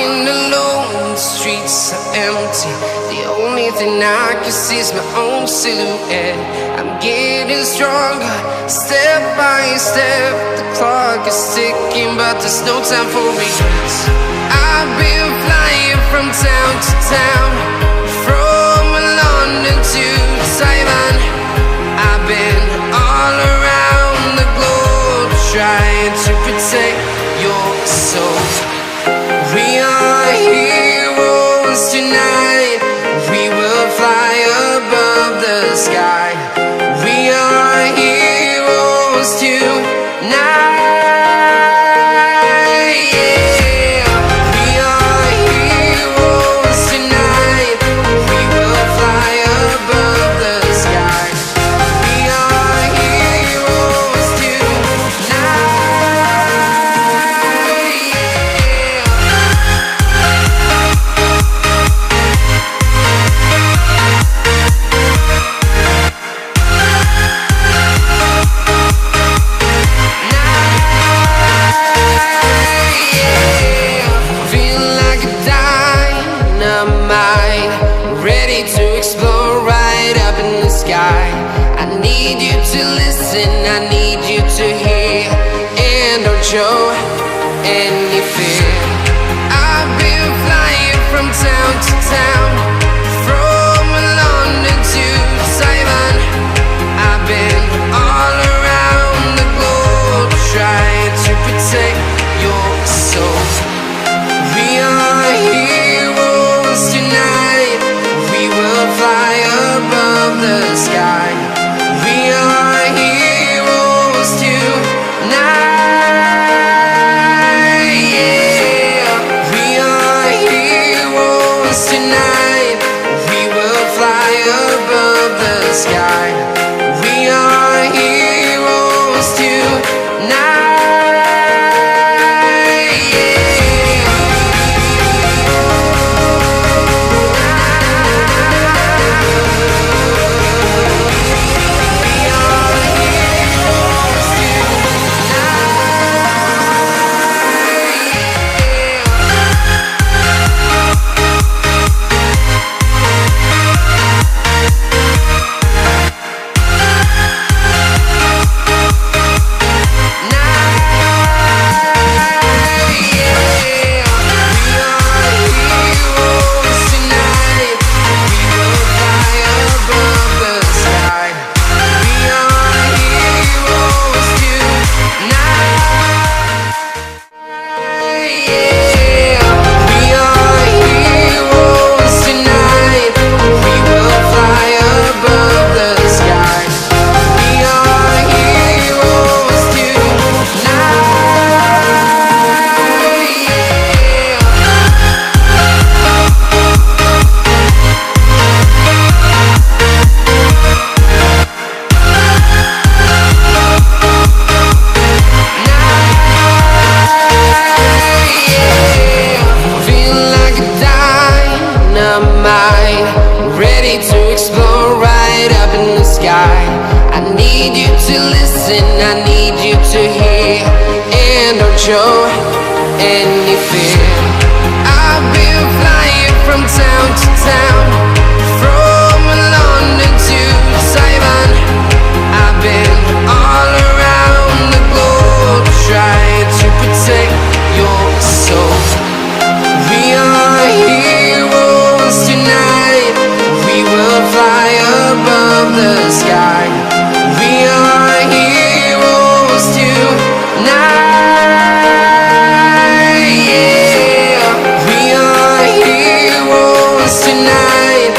Walking alone, the streets are empty. The only thing I can see is my own silhouette. I'm getting stronger, step by step. The clock is ticking, but there's no time for regrets. I've been flying from town to town, from London to Taiwan. I've been all around the globe, trying to protect your soul. We are heroes tonight. We will fly above the sky. We are heroes tonight. Yeah. We are heroes tonight. We will fly above the sky. We are heroes tonight. Ready to explore right up in the sky. I need you to listen, I need you to hear, and don't show any fear. I've been flying from town to town, from London to Taiwan. I've been all around the globe, trying to protect your soul. We are heroes tonight. We will fly above the sky. We are heroes tonight. Yeah. We are heroes tonight. We will fly above the sky. We are heroes tonight. Ready to explore right up in the sky. I need you to listen, I need you to hear, and don't show any fear. I've been flying from town to town, from London to Taiwan. I've been all around the globe, trying to protect your soul. We are heroes tonight. We will fly above the sky. We are heroes tonight. Yeah. We are heroes tonight.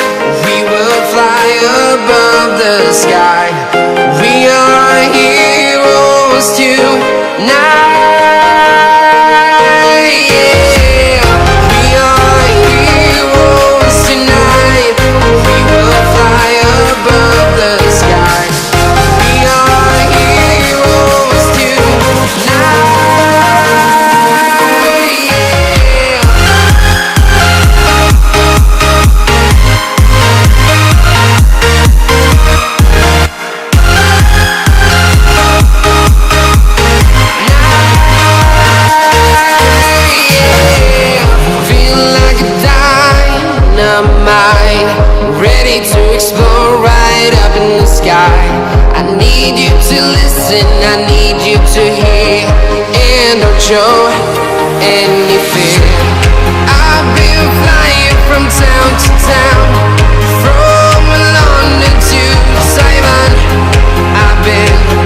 ready to explore right up in the sky. I need you to listen, I need you to hear, and don't show any fear. I've been flying from town to town, from London to Taiwan. I've been